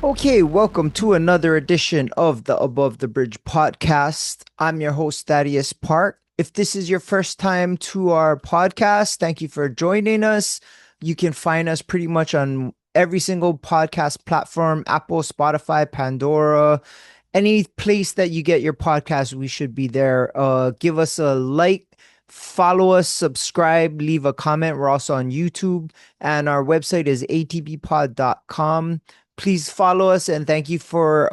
Okay, welcome to another edition of the Above the Bridge podcast. I'm your host, Thaddeus Park. If this is your first time to our podcast, thank you for joining us. You can find us pretty much on every single podcast platform: Apple, Spotify, Pandora, any place that you get your podcast, we should be there. Give us a like, follow us, subscribe, leave a comment. We're also on YouTube, and our website is atbpod.com. Please follow us, and thank you for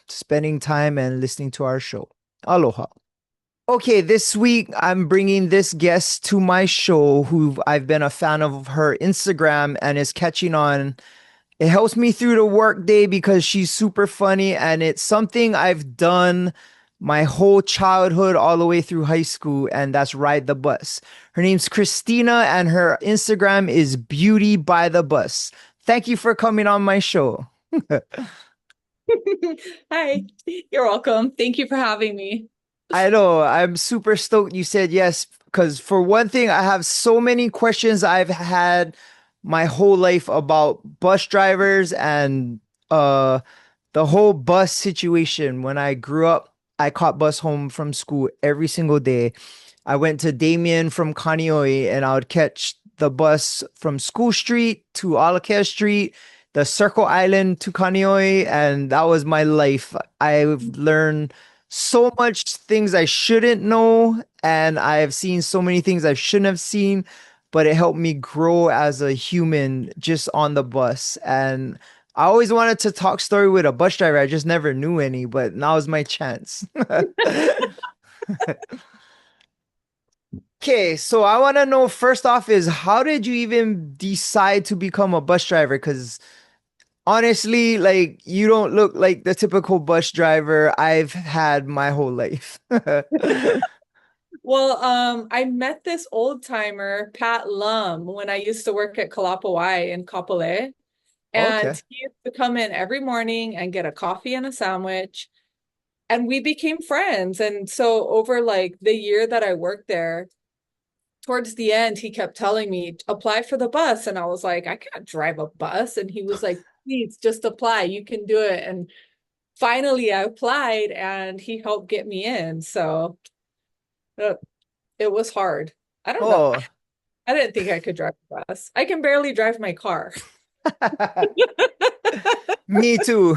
spending time and listening to our show. Aloha. Okay, this week I'm bringing this guest to my show who I've been a fan of her Instagram and is catching on. It helps me through the work day because she's super funny, and it's something I've done my whole childhood all the way through high school, and that's ride the bus. Her name's Christina, and her Instagram is Beauty by the Bus. Thank you for coming on my show. Hi, you're welcome. Thank you for having me. I know, I'm super stoked you said yes, because for one thing, I have so many questions I've had my whole life about bus drivers and uh the whole bus situation. When I grew up, I caught bus home from school every single day. I went to Damien from Kaneohe, and I would catch the bus from School Street to Alakea Street, the Circle Island to Kaneohe, and that was my life. I've learned so much things I shouldn't know, and I've seen so many things I shouldn't have seen, but it helped me grow as a human just on the bus. And I always wanted to talk story with a bus driver. I just never knew any, but now is my chance. Okay, so I want to know first off is how did you even decide to become a bus driver? Because honestly, like you don't look like the typical bus driver I've had my whole life. Well, I met this old timer, Pat Lum, when I used to work at Kalapawai in Kapolei. Okay. And he used to come in every morning and get a coffee and a sandwich. And we became friends. And so over like the year that I worked there, towards the end, he kept telling me, apply for the bus. And I was like, I can't drive a bus. And he was like, please just apply. You can do it. And finally I applied and he helped get me in. So uh, it was hard. I don't know. Oh, I didn't think I could drive a bus. I can barely drive my car. me too.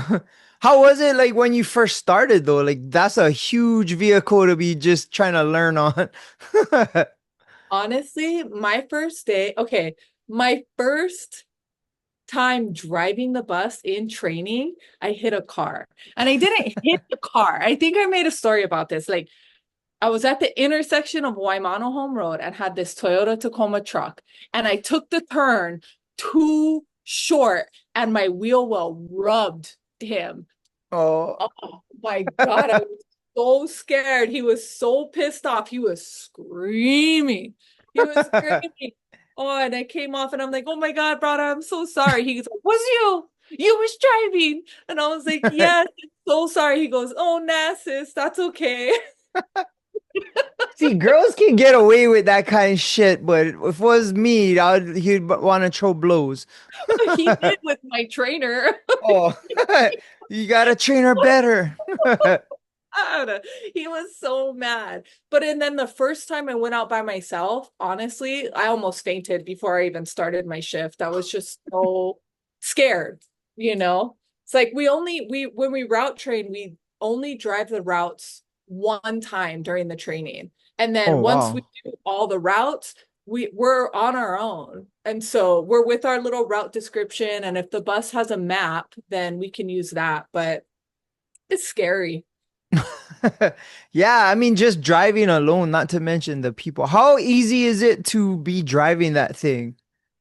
How was it like when you first started though? Like that's a huge vehicle to be just trying to learn on. Honestly, my first day, okay, my first time driving the bus in training, I hit a car. And I didn't hit the car. I think I made a story about this. Like I was at the intersection of Waimano Home Road and had this Toyota Tacoma truck. And I took the turn too short and my wheel well rubbed him. Oh. Oh my God, I was so scared. He was so pissed off. He was screaming. He was screaming. Oh, and I came off and I'm like, oh my God, brother, I'm so sorry. He's like, was you? You was driving. And I was like, yes, I'm so sorry. He goes, oh, nah, sis, that's okay. See, girls can get away with that kind of shit, but if it was me, he'd want to throw blows. He did with my trainer. Oh, you gotta train her better. I don't know. He was so mad. But and then the first time I went out by myself, honestly, I almost fainted before I even started my shift. I was just so scared, you know? It's like we when we route train, we only drive the routes one time during the training. And Oh, then once we wow. do all the routes, we're on our own. And so we're with our little route description. And if the bus has a map, then we can use that. But it's scary. Yeah, I mean, just driving alone, not to mention the people. How easy is it to be driving that thing?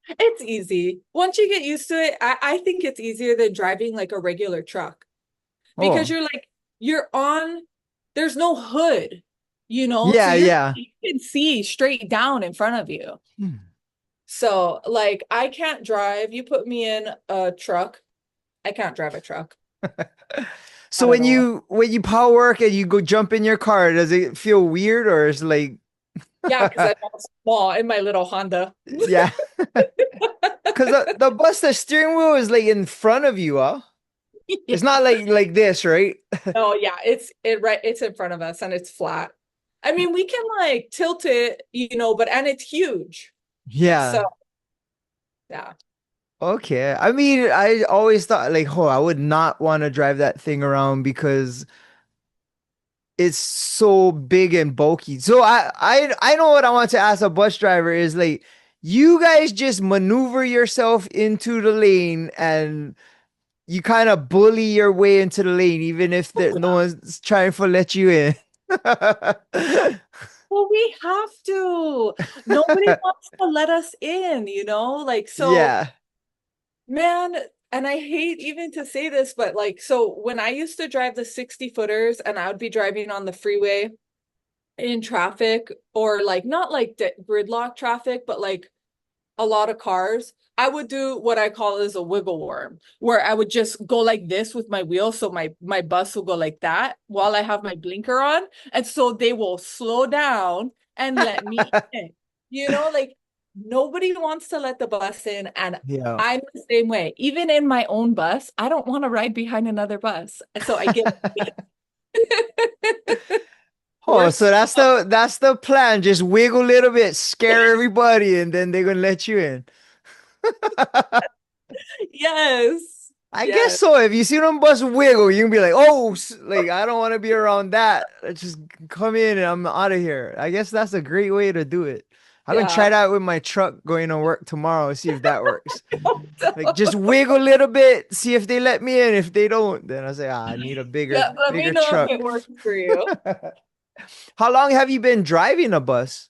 It's easy. Once you get used to it, I think it's easier than driving like a regular truck because Oh, you're on, there's no hood, you know, so yeah, yeah. you can see straight down in front of you. Hmm. So like I can't drive. You put me in a truck, I can't drive a truck. I So don't when know. you power work and you go jump in your car, does it feel weird or is like, Yeah, because I'm small in my little Honda. yeah? Because the bus, the steering wheel is like in front of you, huh? It's Yeah. not like this, right? Oh yeah, it's in front of us and it's flat. I mean, we can like tilt it, but and it's huge. So Yeah. yeah. Okay. I mean, I always thought like, oh, I would not want to drive that thing around because it's so big and bulky. So I know what I want to ask a bus driver is like, you guys just maneuver yourself into the lane and you kind of bully your way into the lane, even if no one's trying to let you in. Well, we have to. Nobody wants to let us in, Like, so, Yeah. man, and I hate even to say this, but like, so when I used to drive the 60 footers and I would be driving on the freeway in traffic or like, not like gridlock traffic, but like a lot of cars, I would do what I call as a wiggle worm, where I would just go like this with my wheel. So my bus will go like that while I have my blinker on. And so they will slow down and let me in. Like nobody wants to let the bus in. And Yeah. I'm the same way. Even in my own bus, I don't want to ride behind another bus. So I get Oh, worst. so that's the plan. Just wiggle a little bit, scare everybody, and then they're gonna let you in. Yes. I guess Yes. so. If you see them bus wiggle, you can be like, "Oh, like I don't want to be around that. Let's just come in and I'm out of here." I guess that's a great way to do it. I'm gonna try Yeah. that with my truck going to work tomorrow. See if that works. Like just wiggle a little bit, see if they let me in. If they don't, then I say, I need a bigger, Yeah. Let me bigger know if truck. it works for you. How long have you been driving a bus?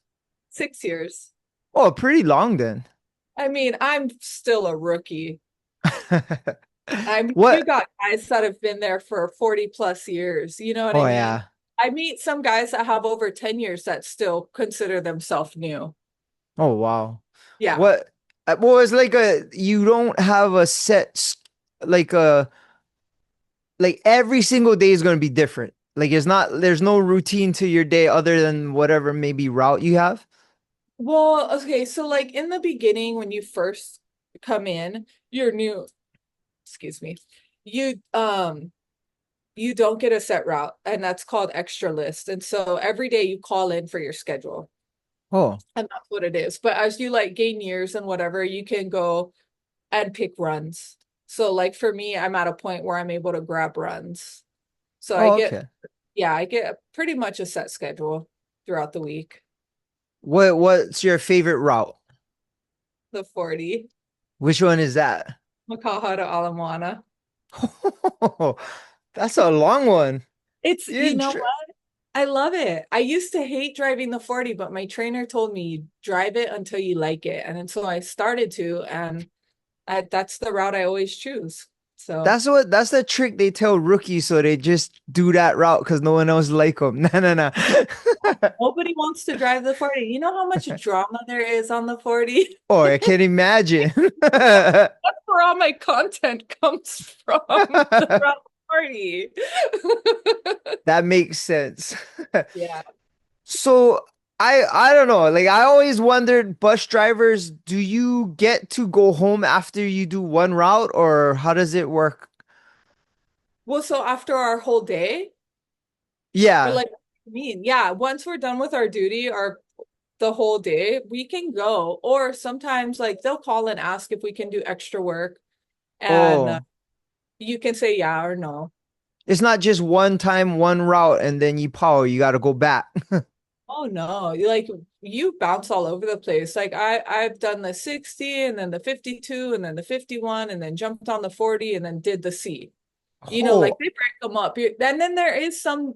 6 years. Oh, pretty long then. I mean, I'm still a rookie. I mean, you What? got guys that have been there for 40 plus years. You know what Oh I mean? yeah. I meet some guys that have over 10 years that still consider themselves new. Oh wow. Yeah. What? Well, it's like you don't have a like a like every single day is going to be different. Like there's no routine to your day other than whatever maybe route you have. Well, okay, so like in the beginning when you first come in, you're new, excuse me. You don't get a set route and that's called extra list. And so every day you call in for your schedule. Oh, And that's what it is. But as you like gain years and whatever, you can go and pick runs. So like for me, I'm at a point where I'm able to grab runs. So oh, okay. I get pretty much a set schedule throughout the week. What's your favorite route? The 40, Which one is that? Makaha to Ala Moana. That's a long one. It's, You didn't tr I love it. I used to hate driving the 40, but my trainer told me you drive it until you like it. And then so I started to, and that's the route I always choose. So that's the trick they tell rookies so they just do that route because no one else like them. No, no, no. nobody wants to drive the 40. You know how much drama there is on the 40? Oh, I can imagine. That's where all my content comes from. The route party. That makes sense. Yeah. So I don't know. Like I always wondered, bus drivers, do you get to go home after you do one route or how does it work? Well, so after our whole day, or Yeah. like, I mean, yeah, once we're done with our duty, our the whole day, we can go. Or sometimes like they'll call and ask if we can do extra work, and Oh, you can say yeah or no. it's not just one time, one route, and then you power. You got to go back. Oh no, like you bounce all over the place. Like I've done the 60 and then the 52 and then the 51 and then jumped on the 40 and then did the C. Like Oh, they break them up. And then there is some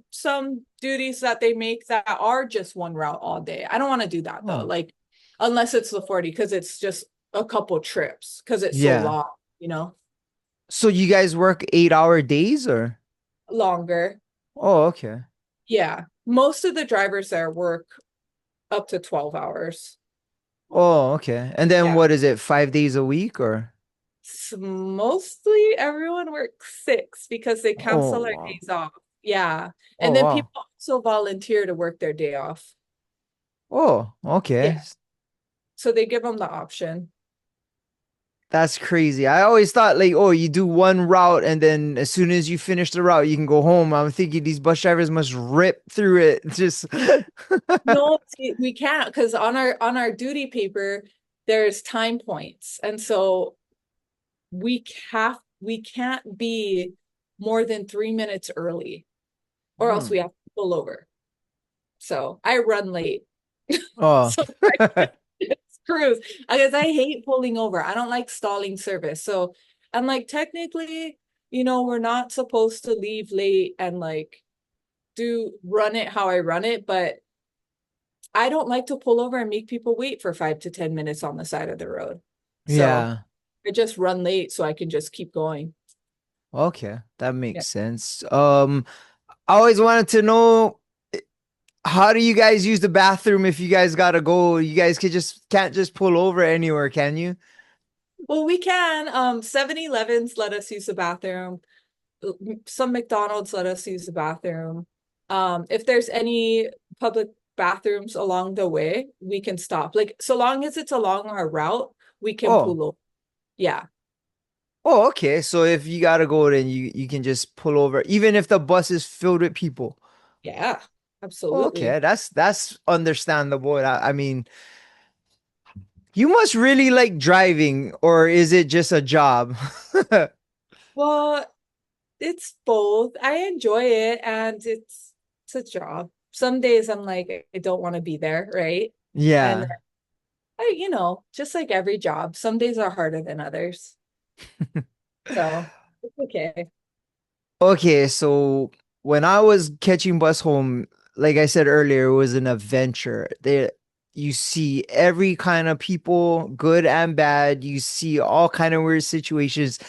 duties that they make that are just one route all day. I don't want to do that though. oh, Like unless it's the 40 because it's just a couple trips because it's so yeah. long, So you guys work 8-hour days or? longer. Oh, okay. Yeah. Most of the drivers there work up to 12 hours. Oh, okay. And then Yeah. what is it, 5 days a week or? Mostly everyone works 6 because they Oh, cancel their wow. days off. Yeah. And Oh, then wow. people also volunteer to work their day off. Oh, okay. Yeah. So they give them the option. That's crazy. I always thought like, oh, you do one route and then as soon as you finish the route, you can go home. I'm thinking these bus drivers must rip through it. Just No, see, we can't because on our duty paper there's time points, and so we can't be more than 3 minutes early, or else we Hmm. have to pull over. So I run late. Oh. So it's cruise because I hate pulling over. I don't like stalling service. So I'm like, technically, we're not supposed to leave late and like do run it how I run it, but I don't like to pull over and make people wait for 5 to 10 minutes on the side of the road. So Yeah. I just run late so I can just keep going. Okay. That Yeah. makes sense. I always wanted to know how do you guys use the bathroom if you guys gotta go? You guys can't just pull over anywhere, can you? Well, we can. 7-Elevens let us use the bathroom. Some McDonald's let us use the bathroom. If there's any public bathrooms along the way, we can stop. Like, so long as it's along our route, we can Oh. pull over. Yeah. Oh, okay. So if you gotta go, then you can just pull over, even if the bus is filled with people. Yeah, Okay, absolutely. that's understandable. I mean, you must really like driving, or is it just a job? Well, it's both. I enjoy it and it's a job. Some days I'm like, I don't want to be there, right? And Yeah. just like every job, some days are harder than others. So it's okay. Okay, so when I was catching bus home, like I said earlier, it was an adventure. There you see every kind of people, good and bad. You see all kind of weird situations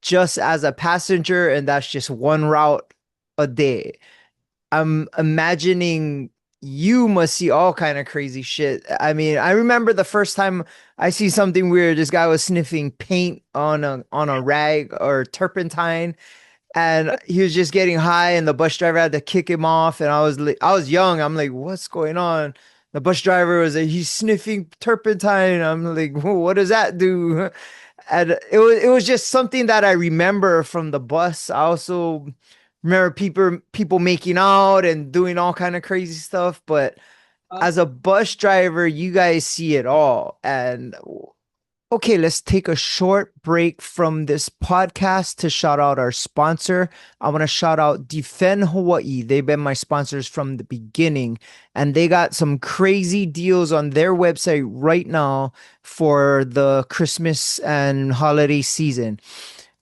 just as a passenger, and that's just one route a day. I'm imagining you must see all kind of crazy shit. I mean, I remember the first time I see something weird. This guy was sniffing paint on a rag or turpentine, and he was just getting high, and the bus driver had to kick him off. And I was young. I'm like, what's going on? The bus driver was like, he's sniffing turpentine. I'm like, what does that do? And it was just something that I remember from the bus. I also remember people making out and doing all kind of crazy stuff. But Uh, as a bus driver, you guys see it all. And okay, let's take a short break from this podcast to shout out our sponsor. I want to shout out Defend Hawaii. They've been my sponsors from the beginning, and they got some crazy deals on their website right now for the Christmas and holiday season.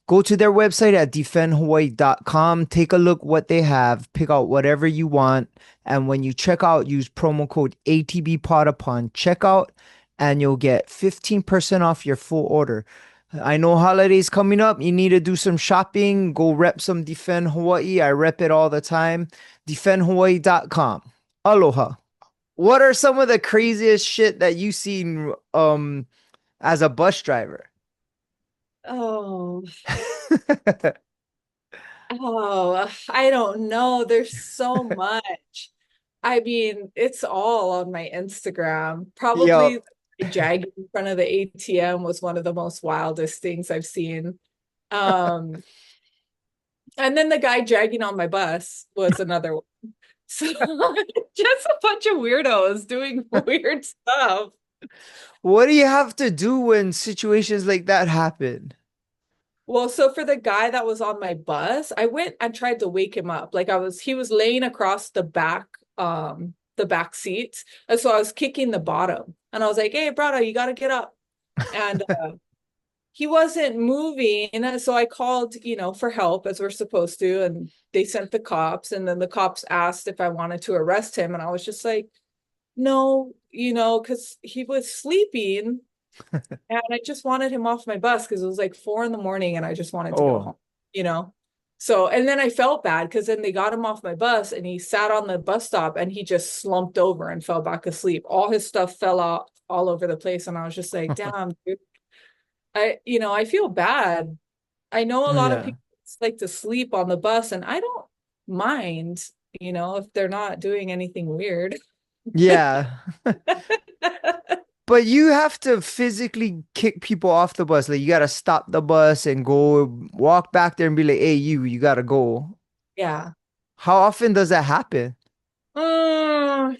Go to their website at defendhawaii.com. Take a look what they have. Pick out whatever you want. And when you check out, use promo code ATBPOD upon checkout, and you'll get 15% off your full order. I know holidays coming up. You need to do some shopping. Go rep some Defend Hawaii. I rep it all the time. Defendhawaii.com. Aloha. What are some of the craziest shit that you seen as a bus driver? oh, I don't know. There's so much. I mean, it's all on my Instagram. Yo, Probably jagging in front of the ATM was one of the most wildest things I've seen. Um, and then the guy dragging on my bus was another one. So just a bunch of weirdos doing weird stuff. what do you have to do when situations like that happen? Well, so for the guy that was on my bus, I went and tried to wake him up. Like he was laying across the back seats. And so I was kicking the bottom. And I was like, hey, brother, you gotta get up. And he wasn't moving. And so I called, for help as we're supposed to. And they sent the cops. And then the cops asked if I wanted to arrest him. And I was just like, no, because he was sleeping. And I just wanted him off my bus because it was like 4 in the morning and I just wanted to go Oh, home, you know? So, and then I felt bad because then they got him off my bus and he sat on the bus stop and he just slumped over and fell back asleep. All his stuff fell out all over the place. And I was just like, damn, dude. I feel bad. I know a lot of yeah. people like to sleep on the bus and I don't mind, if they're not doing anything weird. Yeah. But you have to physically kick people off the bus. Like you gotta stop the bus and go walk back there and be like, "Hey, you gotta go." Yeah. How often does that happen? Uh,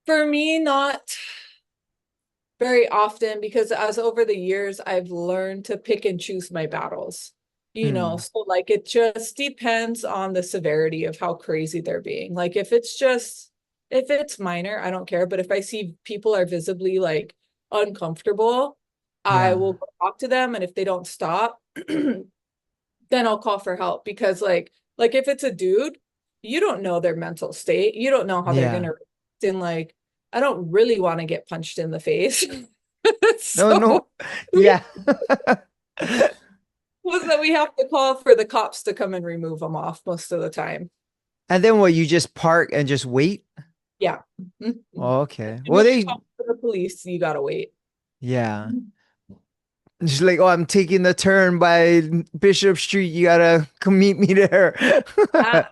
for me, not very often because as over the years, I've learned to pick and choose my battles. Hmm. So like it just depends on the severity of how crazy they're being. Like if it's minor, I don't care. But if I see people are visibly like uncomfortable, I Yeah. will go talk to them. And if they don't stop, then I'll call for help because like if it's a dude, you don't know their mental state. You don't know how they're Yeah. gonna react. And like I don't really want to get punched in the face. No, So no. Yeah. was that we have to call for the cops to come and remove them off most of the time. And then what, you just park and just wait? Yeah. Mhm. Oh, As okay. soon Well, as you they, call for the police, you gotta wait. yeah. Just like, oh, I'm taking the turn by Bishop Street. You gotta come meet me there. Uh,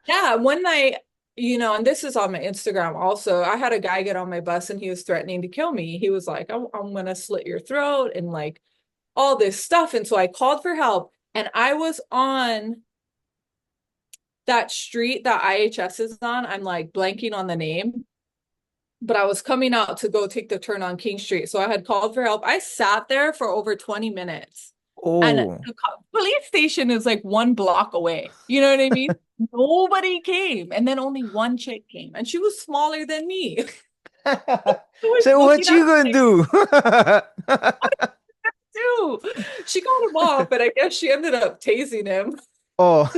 yeah, one night, and this is on my Instagram also. I had a guy get on my bus and he was threatening to kill me. He was like, I'm gonna slit your throat and like all this stuff. And so I called for help. And I was on that street that IHS is on. I'm like blanking on the name, but I was coming out to go take the turn on King Street. So I had called for help. I sat there for over 20 minutes. And Oh, the police station is like 1 block away. You know what I mean? Nobody came. And then only one chick came. And she was smaller than me. She was so looking what at you me gonna like, do? too. She got him off, but I guess she ended up tasing him. Oh,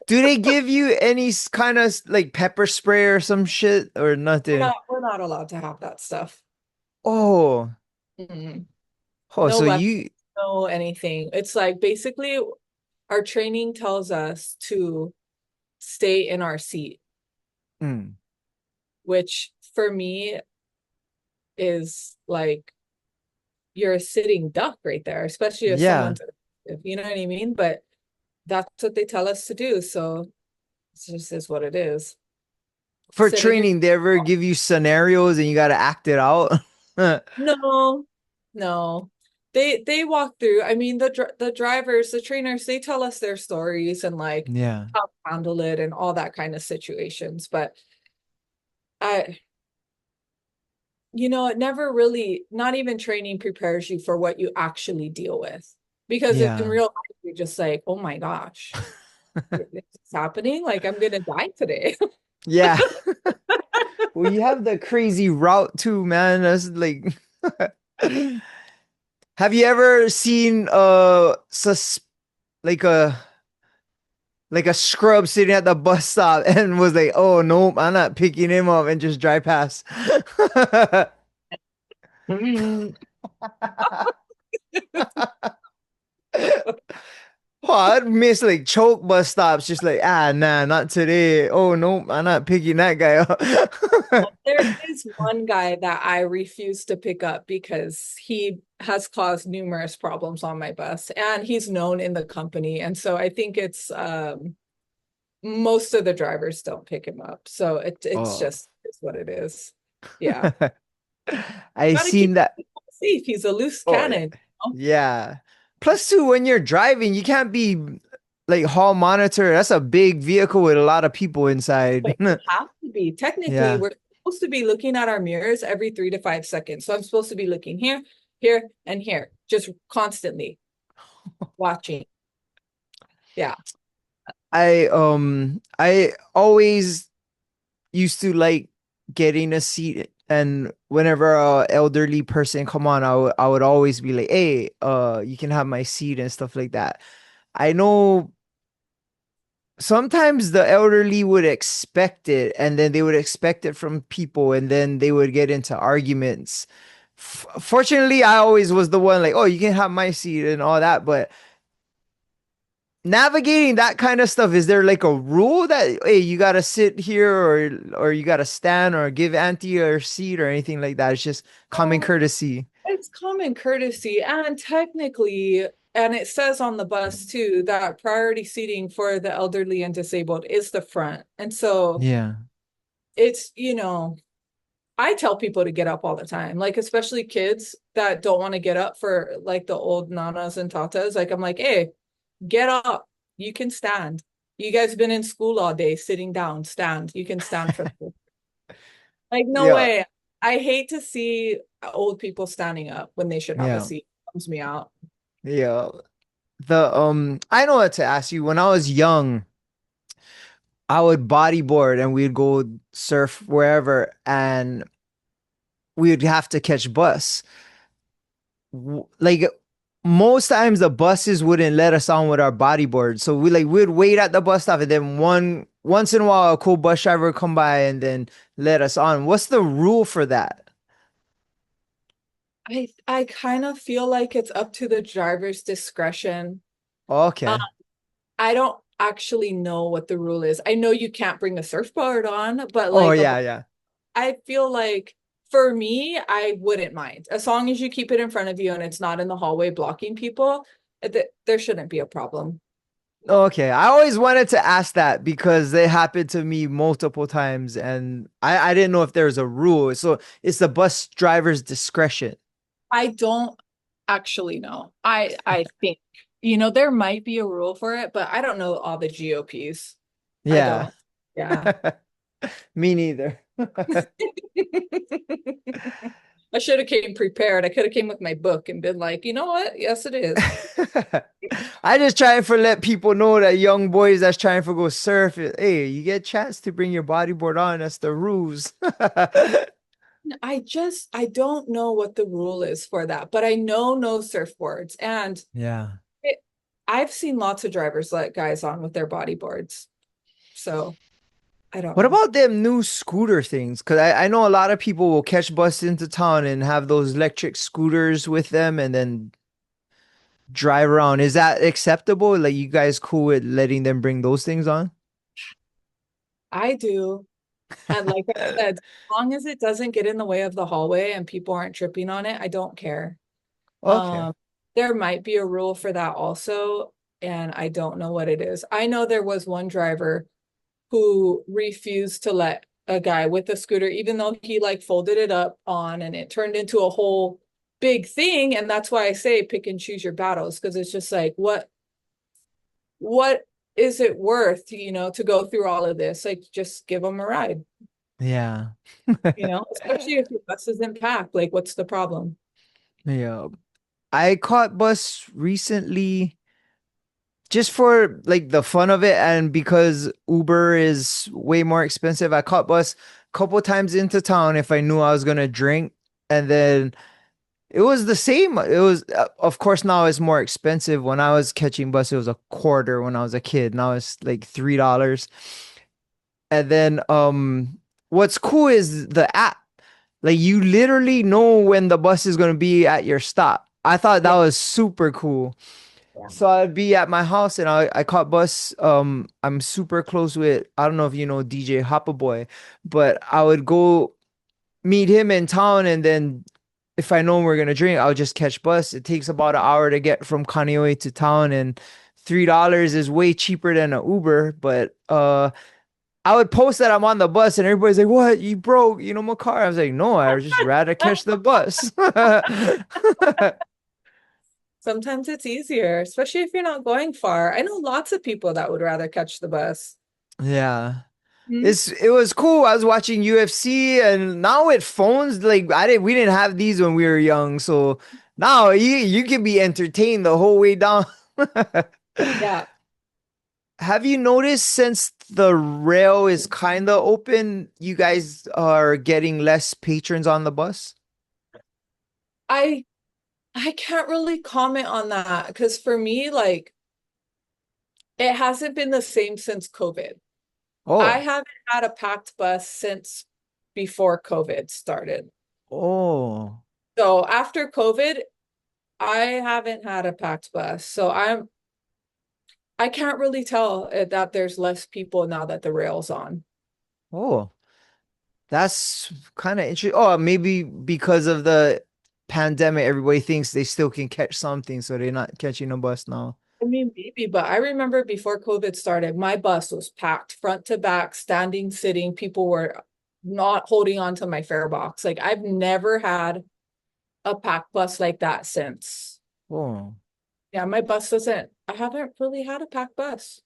do they give you any kind of like pepper spray or some shit or nothing? We're not allowed to have that stuff. Oh, Mm-mm. oh, No so weapons, you, no anything. It's like basically our training tells us to stay in our seat, mm, which for me is like you're a sitting duck right there, especially if yeah. someone's, if you know what I mean. But that's what they tell us to do. So it just is what it is. For Sit in your training, they ever give you scenarios and you gotta act it out? no, no. They walk through. I mean, the drivers, the trainers, they tell us their stories and like Yeah. how to handle it and all that kind of situations. But I, it never really, not even training prepares you for what you actually deal with. Because in Yeah. real life, you're just like, oh my gosh, it's happening. Like I'm gonna die today. Yeah. Well, you have the crazy route too, man. That's like have you ever seen like a like a scrub sitting at the bus stop and was like, "Oh nope, I'm not picking him up," and just drive past? Mm. Oh, I'd miss like choke bus stops, just like, nah, not today. Oh nope, I'm not picking that guy up. There is one guy that I refuse to pick up because he has caused numerous problems on my bus and he's known in the company. And so I think it's most of the drivers don't pick him up. So it's Oh, just it's what it is. Yeah. I Gotta keep seen that. him safe. He's a loose Oh yeah. cannon. Yeah. Plus, too, when you're driving, you can't be like hall monitor. That's a big vehicle with a lot of people inside. But have to be. Technically, Yeah. we're supposed to be looking at our mirrors every 3 to 5 seconds. So I'm supposed to be looking here, here, and here, just constantly watching. Yeah. I always used to like getting a seat, and whenever a elderly person come on, I would always be like, "Hey, you can have my seat," and stuff like that. I know sometimes the elderly would expect it, and then they would expect it from people, and then they would get into arguments. Fortunately, I always was the one like, "Oh, you can have my seat," and all that. But navigating that kind of stuff, is there like a rule that, hey, you gotta sit here, or you gotta stand, or give Auntie her seat, or anything like that? It's just common So courtesy. it's common courtesy, and technically, and it says on the bus too that priority seating for the elderly and disabled is the front. And so Yeah. it's, I tell people to get up all the time, like especially kids that don't want to get up for like the old nanas and tatas. Like I'm like, hey, get up. You can stand. You guys have been in school all day, sitting down, stand. You can stand for this. Like, no Yeah, way. I hate to see old people standing up when they should have a yeah, seat. It bums me out. yeah. I know what to ask you. When I was young, I would bodyboard and we'd go surf wherever, and we'd have to catch bus. Like most times the buses wouldn't let us on with our bodyboard. So we'd wait at the bus stop, and then once in a while a cool bus driver would come by and then let us on. What's the rule for that? I kind of feel like it's up to the driver's discretion. Uh, Okay. I don't actually know what the rule is. I know you can't bring the surfboard on, but Oh like yeah, yeah. I feel like for me, I wouldn't mind as long as you keep it in front of you and it's not in the hallway blocking people. There shouldn't be a problem. Okay. I always wanted to ask that because they happened to me multiple times, and I didn't know if there was a rule. So it's the bus driver's discretion. I don't actually know. I think, there might be a rule for it, but I don't know all the GOPs. I Yeah. don't. Yeah. Me neither. I should have came prepared. I could have came with my book and been like, you know what? Yes, it is. I just trying for let people know that young boys that's trying for go surf. Hey, you get a chance to bring your bodyboard on. That's the rules. I don't know what the rule is for that, but I know no surfboards. And Yeah. it, I've seen lots of drivers let guys on with their bodyboards. So I don't What know. about them new scooter things? Because I know a lot of people will catch bus into town and have those electric scooters with them and then drive around. Is that acceptable? Like, you guys cool with letting them bring those things on? I do. And like I said, as long as it doesn't get in the way of the hallway and people aren't tripping on it, I don't care. Okay. Um, there might be a rule for that also, and I don't know what it is. I know there was one driver who refused to let a guy with a scooter, even though he like folded it up on and it turned into a whole big thing. And that's why I say pick and choose your battles, because it's just like what is it worth, to go through all of this? Like just give them a ride, Yeah. especially if your bus isn't packed. Like, what's the problem? Yeah. I caught bus recently just for like the fun of it, and because Uber is way more expensive. I caught bus a couple times into town if I knew I was gonna drink, and then it was the same. It was, of course, now it's more expensive. When I was catching bus, it was a quarter when I was a kid. Now it's like $3. And then what's cool is the app. Like, you literally know when the bus is gonna be at your stop. I thought that Yeah. was super cool. Yeah. So I'd be at my house and I caught bus. I'm super close with, I don't know if you know DJ Hopper Boy, but I would go meet him in town, and then if I know we're gonna drink, I'll just catch bus. It takes about an hour to get from Kaneohe to town, and $3 is way cheaper than an Uber. But I would post that I'm on the bus, and everybody's like, "What? You broke? You know, my car?" I was like, "No, I would just rather catch the bus." Sometimes it's easier, especially if you're not going far. I know lots of people that would rather catch the bus. Yeah. Hmm? It was cool. I was watching UFC, and now with phones, like we didn't have these when we were young. So now you can be entertained the whole way down. Yeah. Have you noticed since the rail is kind of open, you guys are getting less patrons on the bus? I I can't really comment on that because for me, like it hasn't been the same since COVID. I Oh, haven't had a packed bus since before COVID started. oh, So after COVID, I haven't had a packed bus. So I can't really tell that there's less people now that the rail's on. oh. That's kind of interesting. Oh, maybe because of the pandemic, everybody thinks they still can catch something, so they're not catching a bus now. I mean, maybe, but I remember before COVID started, my bus was packed front to back, standing, sitting. People were not holding on to my fare box. Like I've never had a pack bus like that since. Oh, Yeah, my bus doesn't, I haven't really had a pack bus.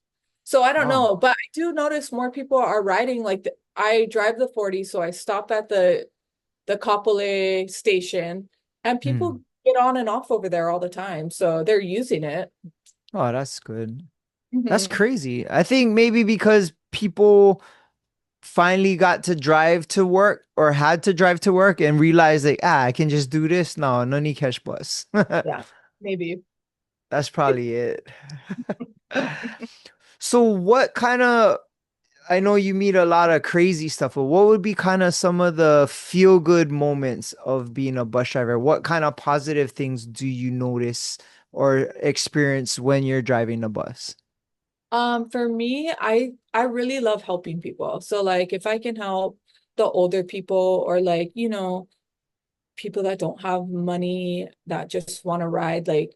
So I don't wow. know, but I do notice more people are riding like I drive the 40, so I stop at the Kapolei station and Hmm. people get on and off over there all the time. So they're using it. Oh, that's good. That's Mhm. crazy. I think maybe because people finally got to drive to work or had to drive to work and realized like, I can just do this now. No need catch bus. Yeah, maybe. That's probably it. So what kind of, I know you meet a lot of crazy stuff, but what would be kind of some of the feel good moments of being a bus driver? What kind of positive things do you notice or experience when you're driving a bus? For me, I really love helping people. So like if I can help the older people or like, people that don't have money that just want to ride, like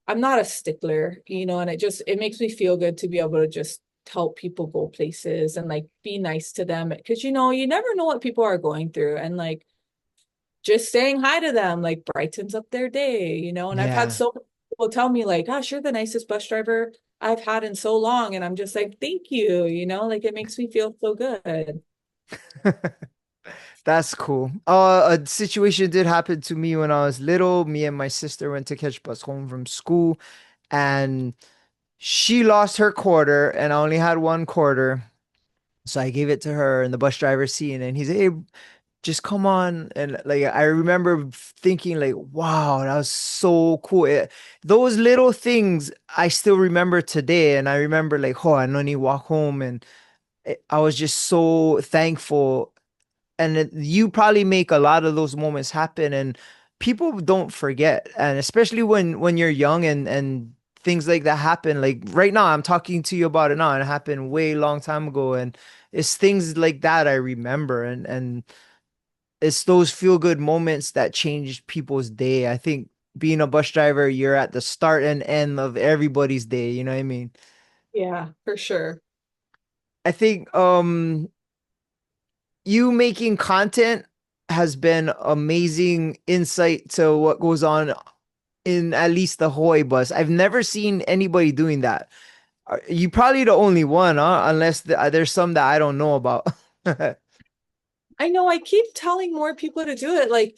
I'm not a stickler, and it makes me feel good to be able to just help people go places and like be nice to them because you never know what people are going through and like just saying hi to them like brightens up their day. And I've had Yeah. so many people tell me like, gosh, you're the nicest bus driver I've had in so long. And I'm just like, thank you, like it makes me feel so good. That's cool. A situation did happen to me when I was little. Me and my sister went to catch bus home from school, and she lost her quarter, and I only had one quarter. So I gave it to her in the bus driver's seat, and he said, "Hey, just come on." And like I remember thinking, like, "Wow, that was so cool." Those little things I still remember today, and I remember like, "Oh, I know you walk home," and I was just so thankful, and you probably make a lot of those moments happen, and people don't forget, and especially when you're young and things like that happen. Like right now I'm talking to you about it now, and it happened way long time ago, and it's things like that I remember, and it's those feel good moments that change people's day. I think being a bus driver, you're at the start and end of everybody's day, you know what I mean? Yeah, for sure. I think you making content has been amazing insight to what goes on in at least the Hawaii bus. I've never seen anybody doing that. You probably the only one, huh? Unless there's some that I don't know about. I know I keep telling more people to do it. Like,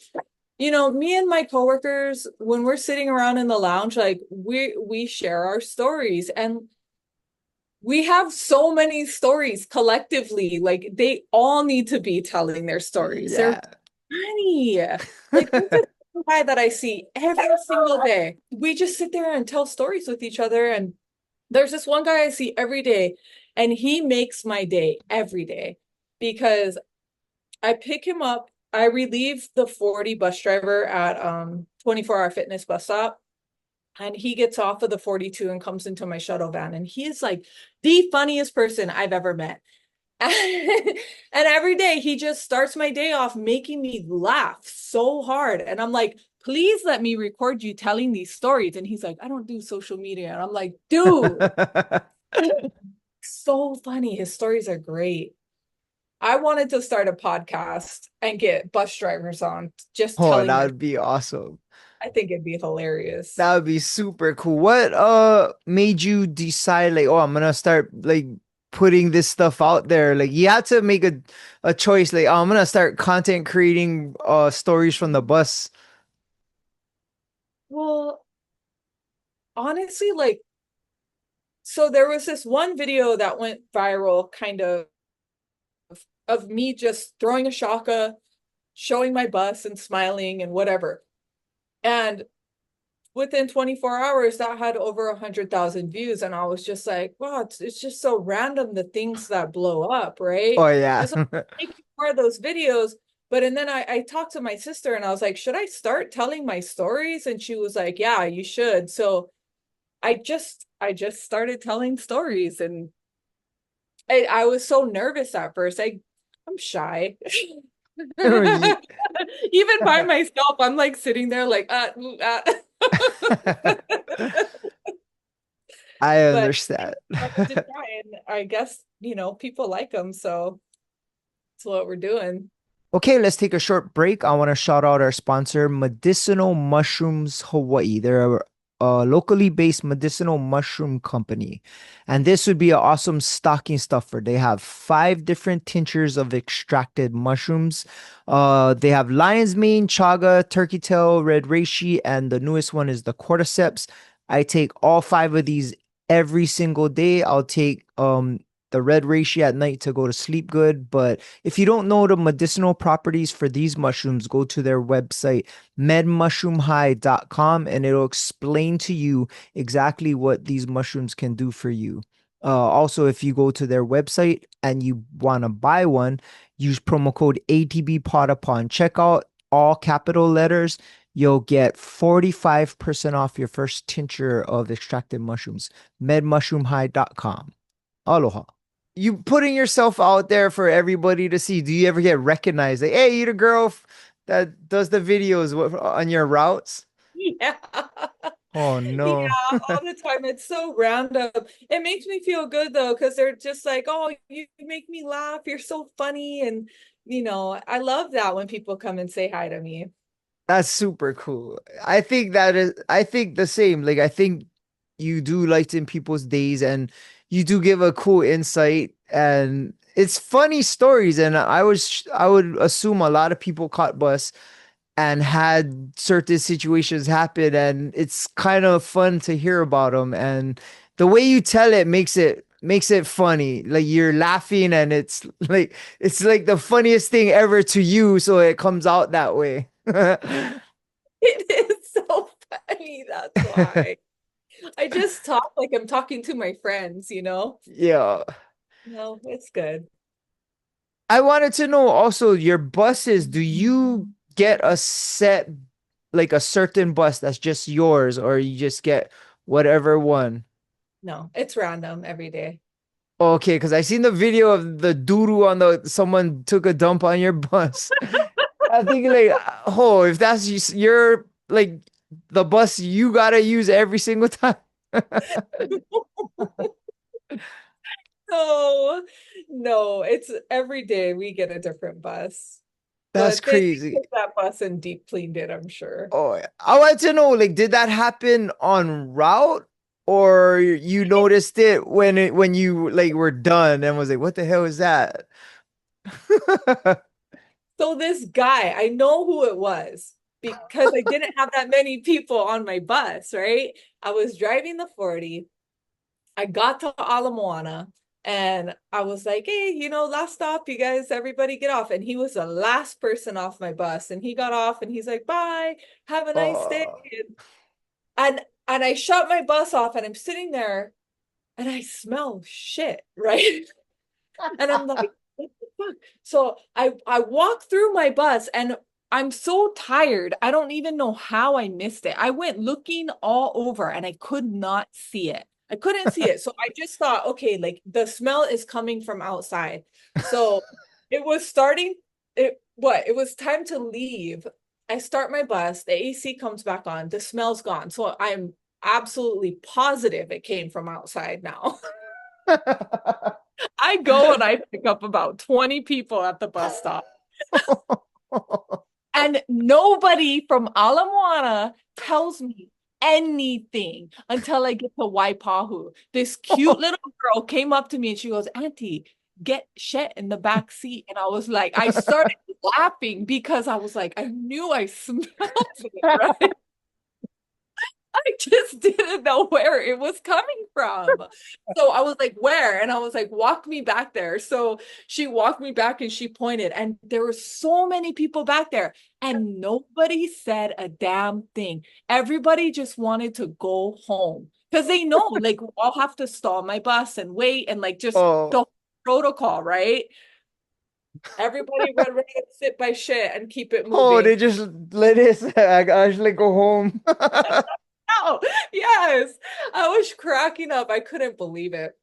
me and my coworkers, when we're sitting around in the lounge, like we share our stories and we have so many stories collectively. Like they all need to be telling their stories. They're Yeah. funny. Like there's this guy that I see every single day. We just sit there and tell stories with each other. And there's this one guy I see every day, and he makes my day every day because I pick him up. I relieve the 40 bus driver at 24-hour fitness bus stop. And he gets off of the 42 and comes into my shuttle van. And he is like the funniest person I've ever met. And every day he just starts my day off making me laugh so hard. And I'm like, please let me record you telling these stories. And he's like, I don't do social media. And I'm like, dude, so funny. His stories are great. I wanted to start a podcast and get bus drivers on just Oh, telling that their, would be awesome. I think it'd be hilarious. That would be super cool. What made you decide like, oh, I'm gonna start like putting this stuff out there? Like you had to make a choice, like, oh, I'm gonna start content creating stories from the bus. Well, honestly, like, so there was this one video that went viral, kind of me just throwing a shaka, showing my bus and smiling and whatever. And within 24 hours, that had over 100,000 views. And I was just like, wow, it's just so random the things that blow up, right? Oh yeah. And so making more of those videos. But and then I talked to my sister and I was like, should I start telling my stories? And she was like, yeah, you should. So I just started telling stories and I was so nervous at first. I'm shy. Even by myself, I'm like sitting there like I but understand. I wanted to try and I guess, people like them, so that's what we're doing. Okay, let's take a short break. I want to shout out our sponsor, Medicinal Mushrooms Hawaii. They're a locally based medicinal mushroom company. And this would be an awesome stocking stuffer. They have 5 different tinctures of extracted mushrooms. They have lion's mane, chaga, turkey tail, red reishi, and the newest one is the cordyceps. I take all 5 of these every single day. I'll take the red reishi at night to go to sleep good, but if you don't know the medicinal properties for these mushrooms, go to their website, medmushroomhigh.com, and it'll explain to you exactly what these mushrooms can do for you. Also, if you go to their website and you want to buy one, use promo code ATBPOD upon checkout, all capital letters. You'll get 45% off your first tincture of extracted mushrooms. Medmushroomhigh.com. Aloha. You putting yourself out there for everybody to see. Do you ever get recognized? Like, hey, you the girl that does the videos on your routes? Yeah. Oh Yeah, no. all the time. It's so random. It makes me feel good though, because they're just like, oh, you make me laugh. You're so funny. And, I love that when people come and say hi to me. That's super cool. I think the same. Like I think you do lighten people's days and you do give a cool insight and it's funny stories and I would assume a lot of people caught bus and had certain situations happen and it's kind of fun to hear about them and the way you tell it makes it funny like you're laughing and it's like the funniest thing ever to you so it comes out that way. It is so funny. That's why. I just talk like I'm talking to my friends. Yeah. No, it's good. I wanted to know also your buses, do you get a set like a certain bus that's just yours or you just get whatever one? No, it's random every day. Okay, because I seen the video of the doo on the someone took a dump on your bus. I think like, oh, if that's your like the bus you gotta use every single time. No, no, it's every day we get a different bus. That's But they crazy. took that bus and deep cleaned it, I'm sure. Oh, yeah. I want to know, like, did that happen on route, or you noticed it when you like were done and was like, what the hell is that? So this guy, I know who it was because I didn't have that many people on my bus, right? I was driving the 40. I got to Ala Moana and I was like, hey, last stop, you guys, everybody get off. And he was the last person off my bus. And he got off and he's like, bye, have a nice day. Oh, And I shut my bus off and I'm sitting there and I smell shit, right? And I'm like, what the fuck? So I walk through my bus and I'm so tired. I don't even know how I missed it. I went looking all over and I could not see it. I couldn't see it. So I just thought, okay, like the smell is coming from outside. So it was starting, it was time to leave. I start my bus, the AC comes back on, the smell's gone. So I'm absolutely positive it came from outside now. I go and I pick up about 20 people at the bus stop. And nobody from Ala Moana tells me anything until I get to Waipahu. This cute little girl came up to me and she goes, Auntie, get Shet in the back seat. And I was like, I started laughing because I was like, I knew I smelled it, right? I just didn't know where it was coming from. So I was like, where? And I was like, walk me back there. So she walked me back and she pointed, and there were so many people back there, and nobody said a damn thing. Everybody just wanted to go home because they know, like, I'll have to stall my bus and wait and like just oh, the protocol, right? Everybody would rather sit by shit and keep it oh, moving. they just let it. I actually go home. Oh, yes. I was cracking up. I couldn't believe it.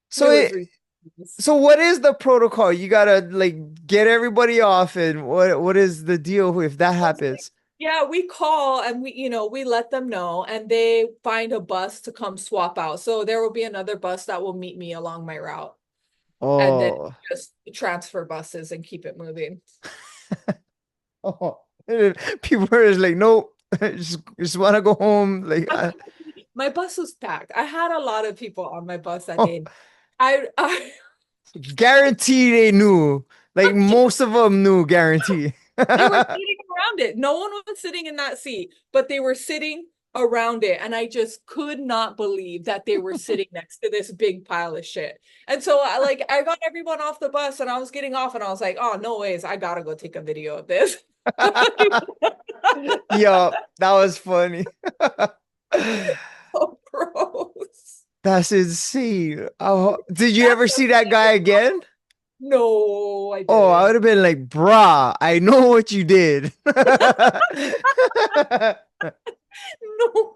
So It was it, ridiculous. so what is the protocol? You gotta like get everybody off, and what is the deal if that happens? Yeah, we call and we let them know and they find a bus to come swap out. So there will be another bus that will meet me along my route and then Oh, just transfer buses and keep it moving. Oh, people are just like, nope, just want to go home. Like, My bus was packed. I had a lot of people on my bus that oh, day. I guarantee they knew. Like most of them knew, guarantee. they were sitting around it. No one was sitting in that seat, but they were sitting around it. And I just could not believe that they were sitting next to this big pile of shit. And so I got everyone off the bus and I was getting off and I was like, oh no ways, I gotta go take a video of this. Yo, that was funny. So gross. That's insane. Oh, did you ever see that guy again? No, I Oh, I would didn't. have been like, brah, I know what you did. No.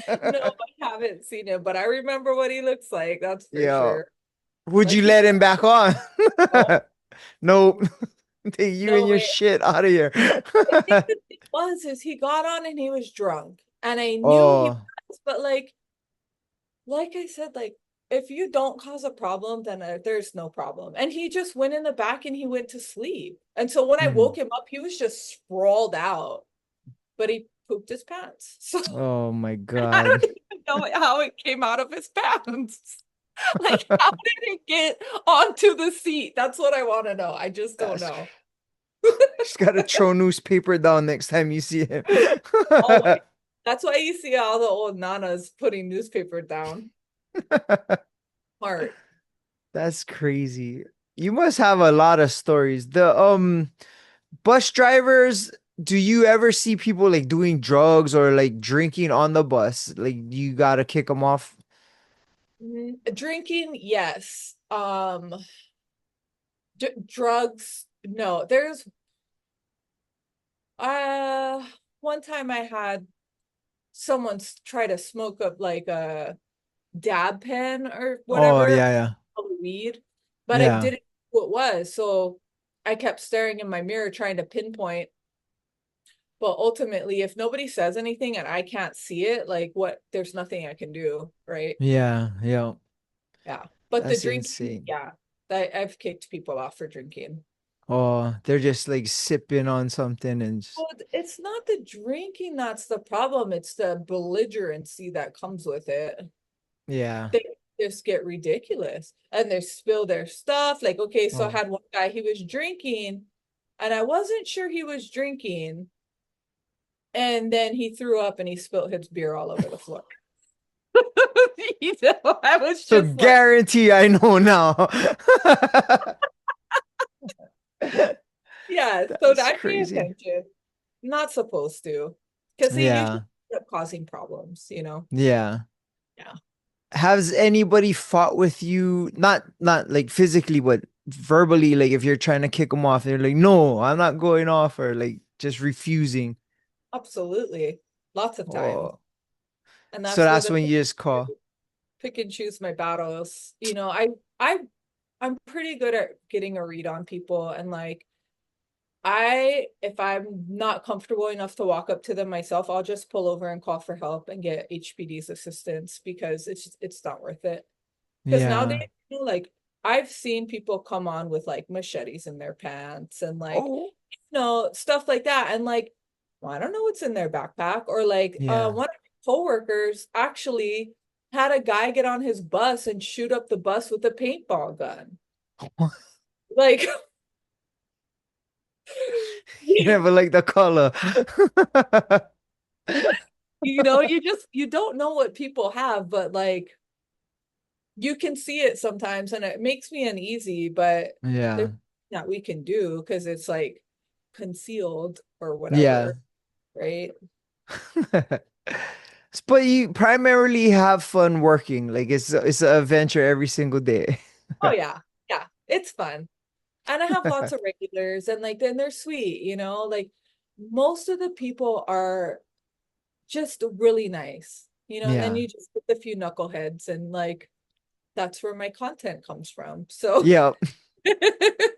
No, I haven't seen him, but I remember what he looks like. That's for Yeah. sure. Would Like you he, let him back on? no, Nope. Take you and no your way. shit out of here. I think the thing was is he got on and he was drunk, and I knew he Oh, was, but like I said, like if you don't cause a problem, then there's no problem. And he just went in the back and he went to sleep. And so when I mhm. woke him up, he was just sprawled out, but he pooped his pants. So Oh my I God. don't even know how it came out of his pants. Like, how did it get onto the seat? That's what I want to know. I just don't That's know. just gotta throw newspaper down next time you see him. Always. That's why you see all the old nanas putting newspaper down. Smart. That's crazy. You must have a lot of stories. The bus drivers, do you ever see people like doing drugs or like drinking on the bus? Like you gotta kick them off. Drinking, yes. Drugs, no. There's uh one time I had someone try to smoke up like a dab pen or Oh whatever, yeah, yeah. weed, but I Yeah. didn't know what it was. So I kept staring in my mirror trying to pinpoint. But ultimately, if nobody says anything and I can't see it, like what, there's nothing I can do, right? Yeah, yeah. Yeah. But the That's drinking, insane. yeah, I've kicked people off for drinking. Oh, they're just like sipping on something and just, Well, it's not the drinking that's the problem, it's the belligerency that comes with it. yeah. They just get ridiculous and they spill their stuff. Like, okay, so I Oh. had one guy, he was drinking and I wasn't sure he was drinking. And then he threw up and he spilled his beer all over the floor. You know, I was So just like, guarantee I know now. yeah, so That's I pay crazy. attention. Not supposed to, because they usually Yeah. end up causing problems, you know? Yeah. Yeah. Has anybody fought with you? Not like physically, but verbally, like if you're trying to kick them off, they're like, no, I'm not going off, or like just refusing. Absolutely. Lots of times. Oh. And So that's where that's the when you just call. pick and choose my battles. You know, I I'm pretty good at getting a read on people and like if I'm not comfortable enough to walk up to them myself, I'll just pull over and call for help and get HPD's assistance because it's not worth it. Because nowadays, Yeah. you know, like I've seen people come on with like machetes in their pants and like, Oh. stuff like that. And like, well, I don't know what's in their backpack. Or like Yeah. one of my coworkers actually had a guy get on his bus and shoot up the bus with a paintball gun. Like, You never like the color. you don't know what people have, but like you can see it sometimes and it makes me uneasy, but there's Yeah. that we can do because it's like concealed or Yeah. whatever, right? But you primarily have fun working. Like it's an adventure every single day. Oh yeah, yeah, it's fun. And I have lots of regulars and like then they're sweet, like most of the people are just really nice, and then Yeah. you just get the few knuckleheads and like that's where my content comes from. So Yeah.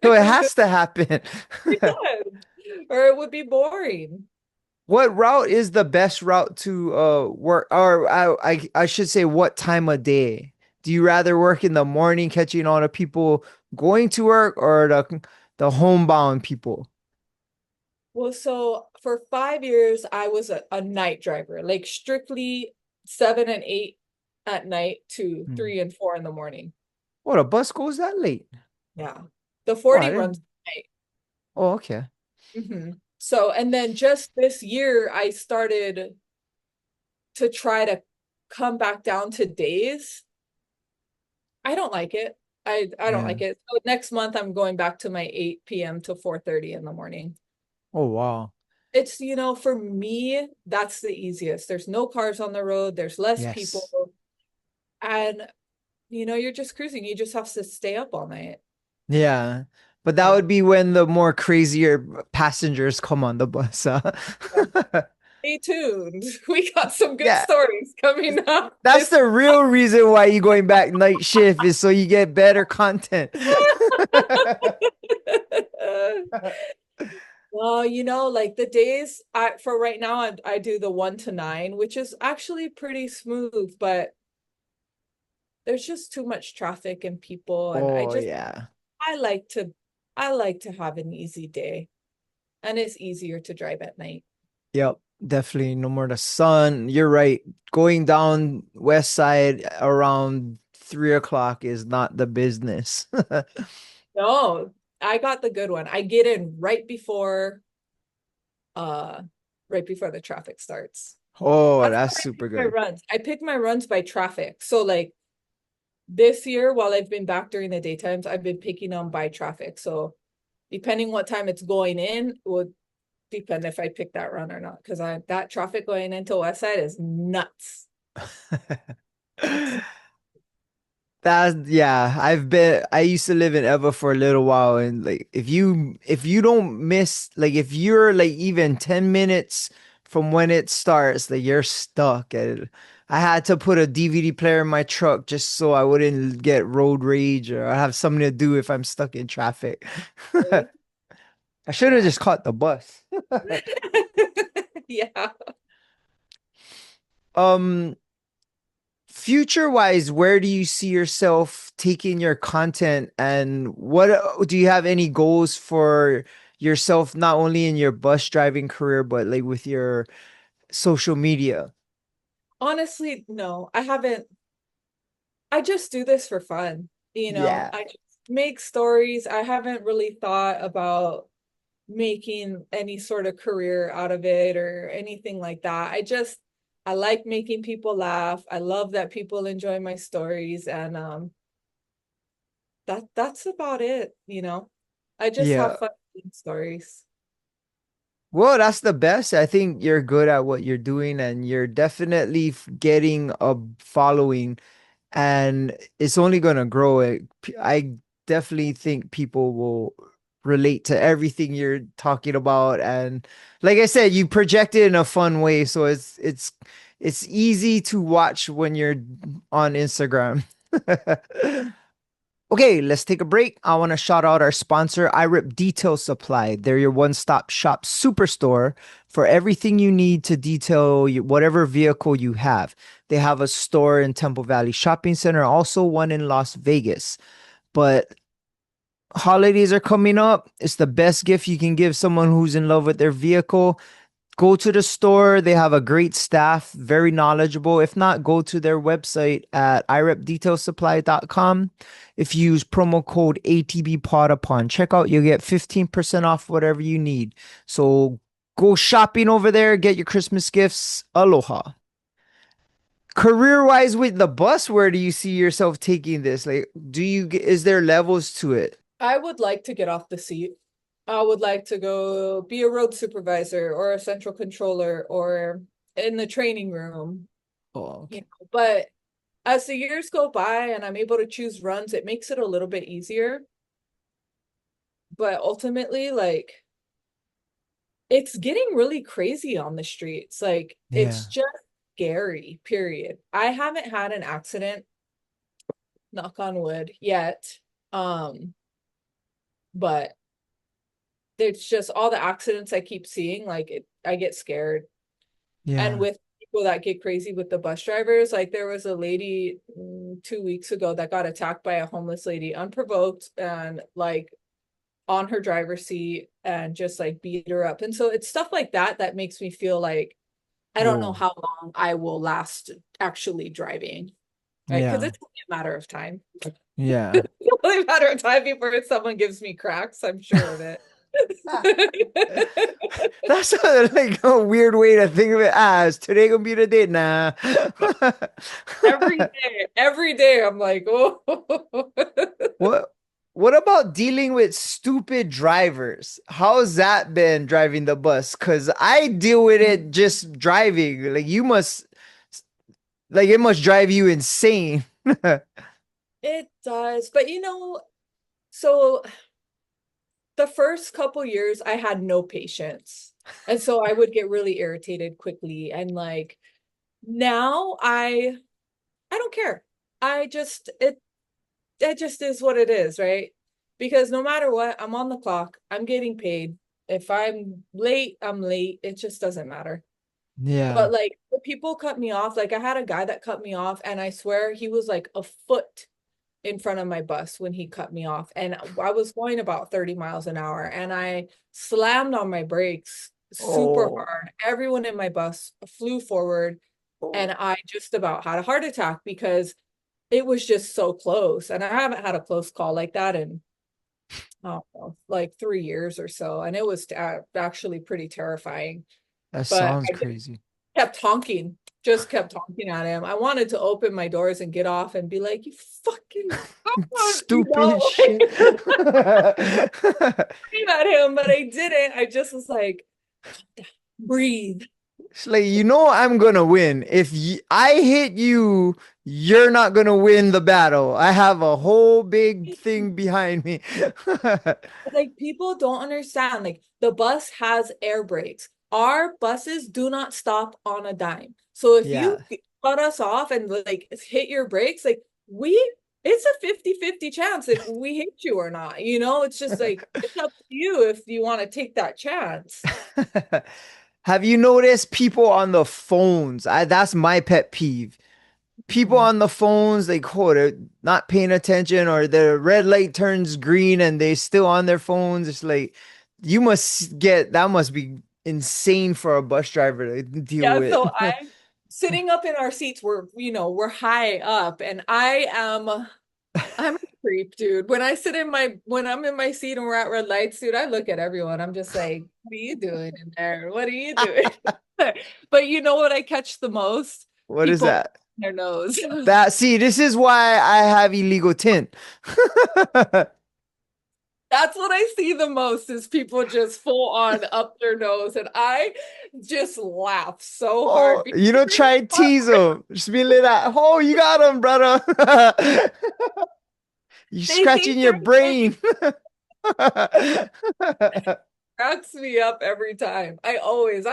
So it has to happen. it does, or it would be boring. What route is the best route to work, or I should say what time of day? Do you rather work in the morning catching all the people going to work or the homebound people? Well, so for 5 years, I was a night driver, like strictly 7 and 8 at night to Hmm. 3 and 4 in the morning. Oh, the bus goes that late. Yeah. The Oh, I 40 runs didn't. at night. Oh, okay. So, and then just this year, I started to try to come back down to days. I don't like it. I don't Yeah. like it. So next month, I'm going back to my 8 p.m. to 4:30 in the morning. Oh, wow. It's, for me, that's the easiest. There's no cars on the road, there's less people, Yes. and you're just cruising. You just have to stay up all night. Yeah. But that Yeah. would be when the more crazier passengers come on the bus. Huh? Yeah. Stay tuned. We got some good Yeah. stories coming up That's this. the real reason why you going back night shift is so you get better content. Well, like the days for right now, I do the 1 to 9, which is actually pretty smooth, but there's just too much traffic and people, and Oh, yeah. I like to I like to have an easy day, and it's easier to drive at night. Yep. Definitely no more the sun. You're right. Going down west side around 3 o'clock is not the business. No, I got the good one. I get in uh right before the traffic starts. Oh, That's that's how I super pick my good. runs. I pick my runs by traffic. So like this year, while I've been back during the daytimes, I've been picking them by traffic. So depending what time it's going in would depend if I pick that run or not. Because that traffic going into West Side is nuts. Nuts. That yeah, I used to live in Eva for a little while and like if you don't miss like if you're like even 10 minutes from when it starts, like you're stuck. And I had to put a DVD player in my truck just so I wouldn't get road rage or I have something to do if I'm stuck in traffic. Really? I should have Yeah. just caught the bus. Yeah. Um Future wise, where do you see yourself taking your content and what do you have any goals for yourself, not only in your bus driving career, but like with your social media? Honestly, no, I haven't. I just do this for fun. Yeah. I just make stories. I haven't really thought about making any sort of career out of it or anything like that. I like making people laugh. I love that people enjoy my stories, and that's about it. I just Yeah. have fun making stories. Well, that's the best. I think you're good at what you're doing and you're definitely getting a following and it's only going to grow. I definitely think people will relate to everything you're talking about, and like I said, you project it in a fun way, so it's easy to watch when you're on Instagram. Okay, let's take a break. I want to shout out our sponsor, iRip Detail Supply. They're your one-stop shop superstore for everything you need to detail whatever vehicle you have. They have a store in Temple Valley Shopping Center, also one in Las Vegas. But holidays are coming up. It's the best gift you can give someone who's in love with their vehicle. Go to the store. They have a great staff, very knowledgeable. If not, go to their website at irepdetailsupply.com. If you use promo code ATBPOD upon checkout, you'll get 15% off whatever you need. So go shopping over there, get your Christmas gifts. Aloha. Career wise with the bus, where do you see yourself taking this? Like, is there levels to it? I would like to get off the seat. I would like to go be a road supervisor or a central controller or in the training room, Oh, okay. But as the years go by and I'm able to choose runs, it makes it a little bit easier. But ultimately, like, it's getting really crazy on the streets. Like, Yeah. it's just scary, period. I haven't had an accident, knock on wood, yet. Um, but there's just all the accidents I keep seeing, like I get scared. And Yeah. with people that get crazy with the bus drivers, like there was a lady 2 weeks ago that got attacked by a homeless lady unprovoked and like on her driver's seat and just like beat her up. And so it's stuff like that that makes me feel like I don't know Whoa. how long I will last actually driving, right? Because Yeah. it's only a matter of time. Yeah. It's only a matter of time before someone gives me cracks. I'm sure of it. That's like a weird way to think of it as today gonna be the day. Nah. Every day, I'm like, oh, What what about dealing with stupid drivers? How's that been driving the bus? Cause I deal with it just driving. Like you must like it must drive you insane. it does. But so the first couple years, I had no patience, and so I would get really irritated quickly. And like now, I don't care. I just it just is what it is, right? Because no matter what, I'm on the clock, I'm getting paid. If I'm late, I'm late. It just doesn't matter. Yeah. But like the people cut me off. Like I had a guy that cut me off, and I swear he was like a foot in front of my bus when he cut me off. And I was going about 30 miles an hour, and I slammed on my brakes super Oh. hard. Everyone in my bus flew forward, and Oh. I just about had a heart attack because it was just so close. And I haven't had a close call like that in, I don't know, like 3 years or so. And it was actually pretty terrifying. That But sounds I just crazy. kept honking, just kept honking at him. I wanted to open my doors and get off and be like, you fucking, Stupid like, shit. scream at him, but I didn't. I just was like, breathe. It's like, I'm gonna win. If I hit you, you're not gonna win the battle. I have a whole big thing behind me. Like people don't understand. Like the bus has air brakes. Our buses do not stop on a dime. So if you Yeah. cut us off and like hit your brakes, like we it's a 50-50 chance if we hit you or not. It's just like it's up to you if you want to take that chance. Have you noticed people on the phones? That's my pet peeve. People Mhm. on the phones, like, they're not paying attention, or the red light turns green and they still on their phones. It's like that must be insane for a bus driver to deal Yeah, with. so I'm sitting up in our seats. We're high up, and I'm a creep, dude. When I'm in my seat and we're at red lights, dude, I look at everyone. I'm just like, what are you doing in there? What are you doing? But you know what I catch the most? What is People that? their nose. This is why I have illegal tint. That's what I see the most is people just full on up their nose. And I just laugh so hard Oh, because try and tease them. Just be like that. Oh, you got him, brother. You they scratching think your they're funny. brain. Cracks me up every time. I always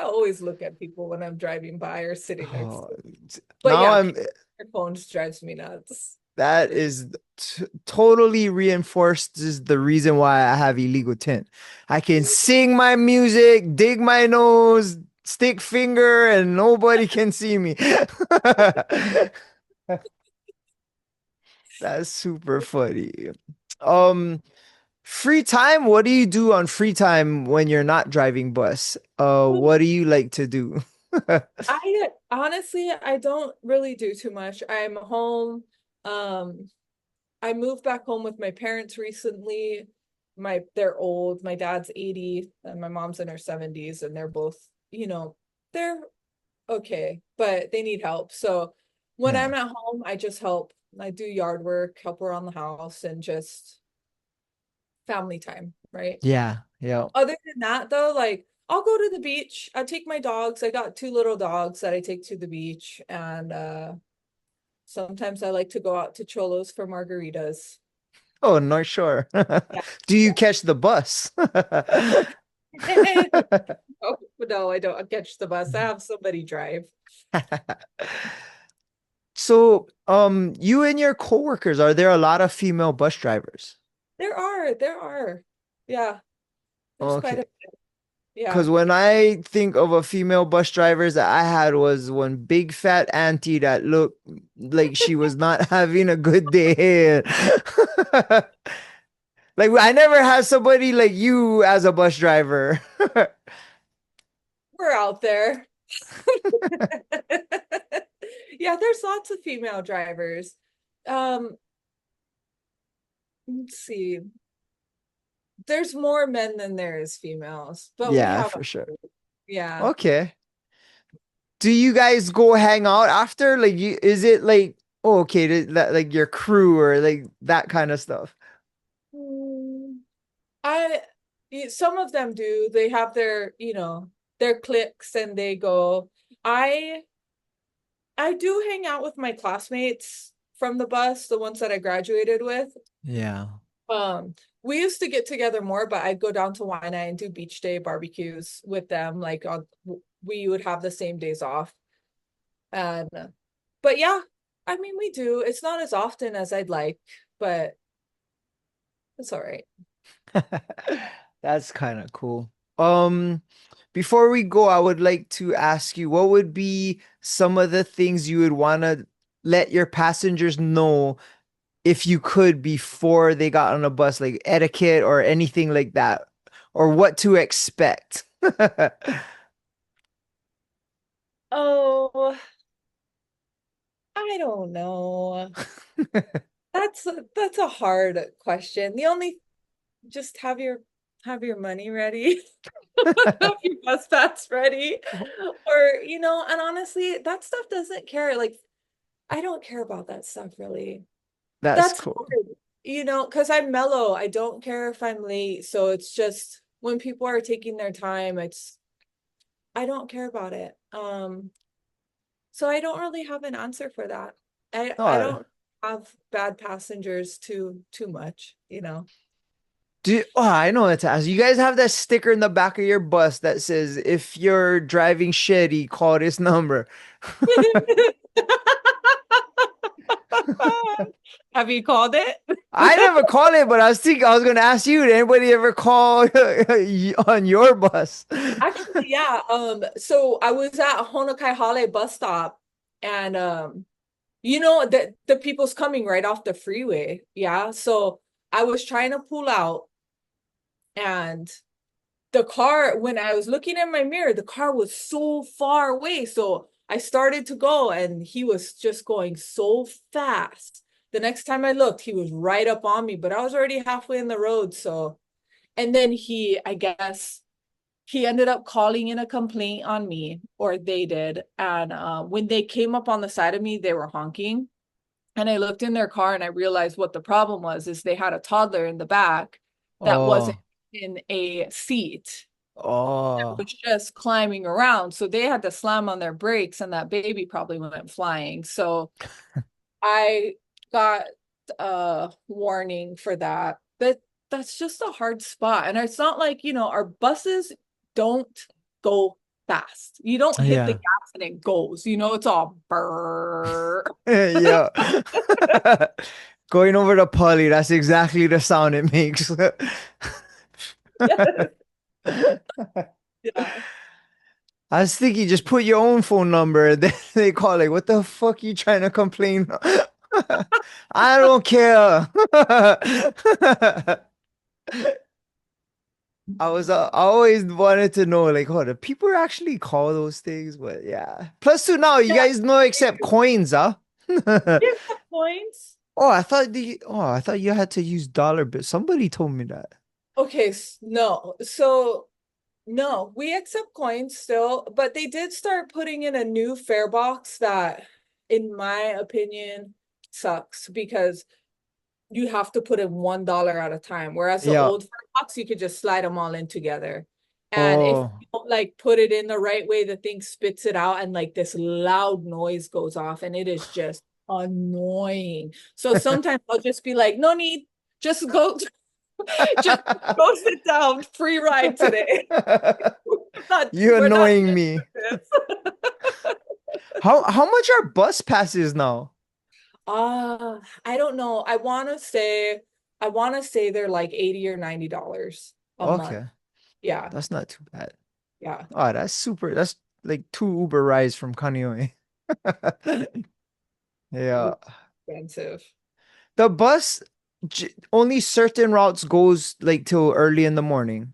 look at people when I'm driving by or sitting next Oh, to them. But now yeah, I'm people on their phones drives me nuts. that It, is totally reinforced is the reason why I have illegal tint. I can sing my music, dig my nose, stick finger, and nobody can see me. That's super funny. Um, Free time, what do you do on free time when you're not driving bus? What do you like to do? I honestly, I don't really do too much. I'm home. Um, I moved back home with my parents recently. They're old. My dad's 80 and my mom's in her 70s, and they're both, they're okay, but they need help. So when Yeah. I'm at home, I just help. I do yard work, help around the house, and just family time, right? Yeah. Yeah. Other than that, though, like I'll go to the beach. I take my dogs. I got two little dogs that I take to the beach, and sometimes I like to go out to Cholos for margaritas. Oh, not sure. Yeah. Do you catch the bus? Oh, no, I don't. I'll catch the bus. I have somebody drive. So, you and your coworkers, are there a lot of female bus drivers? There are. Yeah, there's quite Okay. a yeah. Because when I think of a female bus drivers that I had was one big fat auntie that looked like she was not having a good day. Like I never had somebody like you as a bus driver. We're out there. Yeah, there's lots of female drivers. Um, let's see. There's more men than there is females, but we Yeah, have, for sure. yeah. Okay. Do you guys go hang out after? Like you is it like oh, okay, that like your crew or like that kind of stuff? Mm, I some of them do. They have their, their cliques and they go. I I do hang out with my classmates from the bus, the ones that I graduated with. Yeah. We used to get together more, but I'd go down to Waianae and do beach day barbecues with them. Like we would have the same days off. And but yeah, I mean we do. It's not as often as I'd like, but it's all right. That's kind of cool. Um, Before we go, I would like to ask you what would be some of the things you would want to let your passengers know if you could before they got on a bus, like etiquette or anything like that, or what to expect. Oh, I don't know. That's a hard question. The only just have your money ready. Have your bus pass ready. Or, and honestly, that stuff doesn't care. Like, I don't care about that stuff really. That's That's cool. hard, because I'm mellow. I don't care if I'm late. So it's just when people are taking their time, I don't care about it. So I don't really have an answer for that. I Oh, don't have bad passengers too much. I know what to ask. You guys have that sticker in the back of your bus that says, if you're driving shitty, call this number. Have you called it? I never call it, but I was thinking I was gonna ask you, did anybody ever call on your bus? Actually, yeah. So I was at Honolulu bus stop, and the people's coming right off the freeway. Yeah. So I was trying to pull out, and the car, when I was looking in my mirror, the car was so far away. So I started to go, and he was just going so fast. The next time I looked, he was right up on me, but I was already halfway in the road. So, and then I guess he ended up calling in a complaint on me, or they did. And when they came up on the side of me, they were honking. And I looked in their car and I realized what the problem was is they had a toddler in the back that wasn't Oh, in a seat, oh, was just climbing around. So they had to slam on their brakes and that baby probably went flying. So I got a warning for that. But that's just a hard spot. And it's not like, our buses don't go fast. You don't hit the yeah, gas and it goes, it's all burr. yeah. Going over to Polly, that's exactly the sound it makes. Yes. Yeah. I was thinking, just put your own phone number. Then they call like, what the fuck you trying to complain? I don't care. I always wanted to know, like, oh, do people actually call those things? But yeah. Plus two now, you Yeah. guys know except coins, huh? Give the points. I thought you had to use dollar bills. Somebody told me that. Okay, no. So no, we accept coins still, but they did start putting in a new fare box that, in my opinion, sucks because you have to put in $1 at a time. Whereas the Yeah. old fare box, you could just slide them all in together. And if Oh. you don't like put it in the right way, the thing spits it out and like this loud noise goes off and it is just annoying. So sometimes I'll just be like, no need, just go just go sit down, free ride today. Not, You we're not annoying doing me. this. How much are bus passes now? I don't know. I want to say they're like 80 or $90 a month. Okay, Yeah. that's not too bad. Yeah. Oh, that's super. That's like two Uber rides from Kaneohe. Yeah. Expensive. The bus. only certain routes goes like till early in the morning.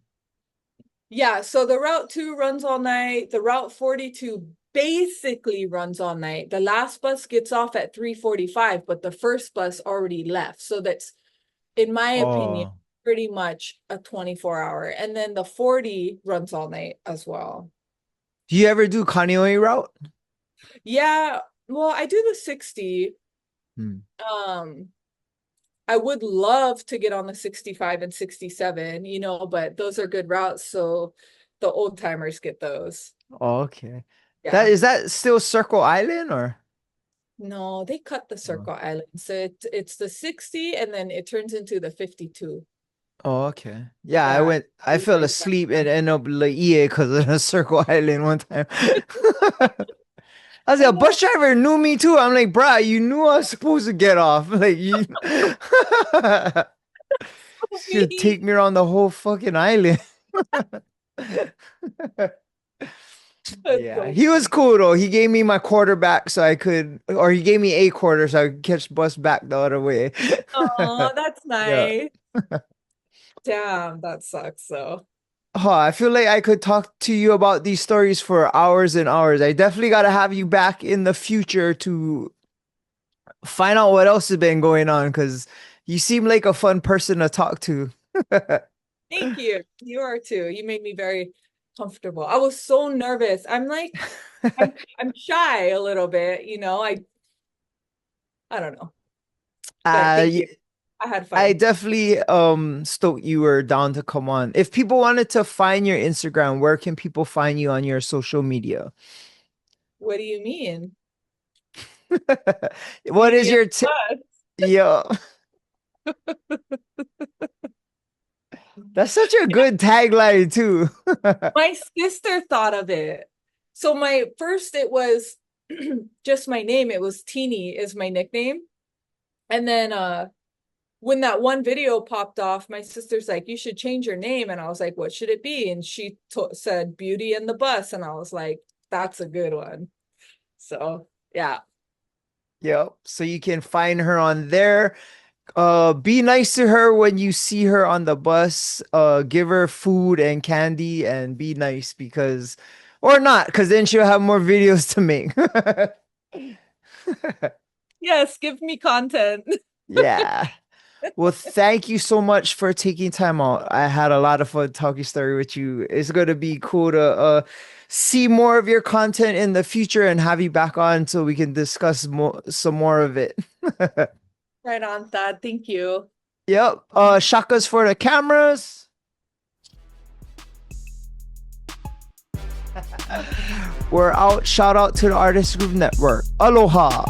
Yeah, so the Route 2 runs all night. The Route 42 basically runs all night. The last bus gets off at 3:45, but the first bus already left. So that's, in my opinion, Oh, pretty much a 24-hour. And then the 40 runs all night as well. do you ever do Kaneohe route? Yeah, well, I do the 60. Hmm. Um, I would love to get on the 65 and 67, but those are good routes, so the old timers get those. Oh, okay. That Yeah. is that still Circle Island or? No, they cut the Oh, Circle Island. So it's the 60 and then it turns into the 52. oh, okay. Yeah, Yeah. I fell asleep and ended up like EA because of the Circle Island one time. I was like, I a know. bus driver knew me too. I'm like, bruh, you knew I was supposed to get off. Like you should take me around the whole fucking island. That's Yeah, so he was funny. cool though. He gave me my quarterback so I could, or he gave me a quarter so I could catch the bus back the other way. Oh, that's Yeah. nice. Damn, that sucks though. Oh, I feel like I could talk to you about these stories for hours and hours. I definitely got to have you back in the future to find out what else has been going on because you seem like a fun person to talk to. Thank you. You are too. You made me very comfortable. I was so nervous. I'm shy a little bit. I don't know. But thank Uh, you. I had I fun. definitely stoked you were down to come on. If people wanted to find your Instagram, where can people find you on your social media? What do you mean? What is Beauty and your the Bus. yo? That's such a good tagline too. My sister thought of it. So my first, it was just my name. It was Teeny is my nickname. And then when that one video popped off, my sister's like, you should change your name. And I was like, what should it be? And she said Beauty and the Bus. And I was like, that's a good one. So yeah. Yep. So you can find her on there. Be nice to her when you see her on the bus. Give her food and candy and be nice because, or not, because then she'll have more videos to make. Yes, give me content. Yeah. Well, thank you so much for taking time out. I had a lot of fun talking story with you. It's going to be cool to see more of your content in the future and have you back on so we can discuss some more of it. Right on, Thad. Thank you. Yep. Shakas for the cameras. We're out. Shout out to the Artist Group Network. Aloha.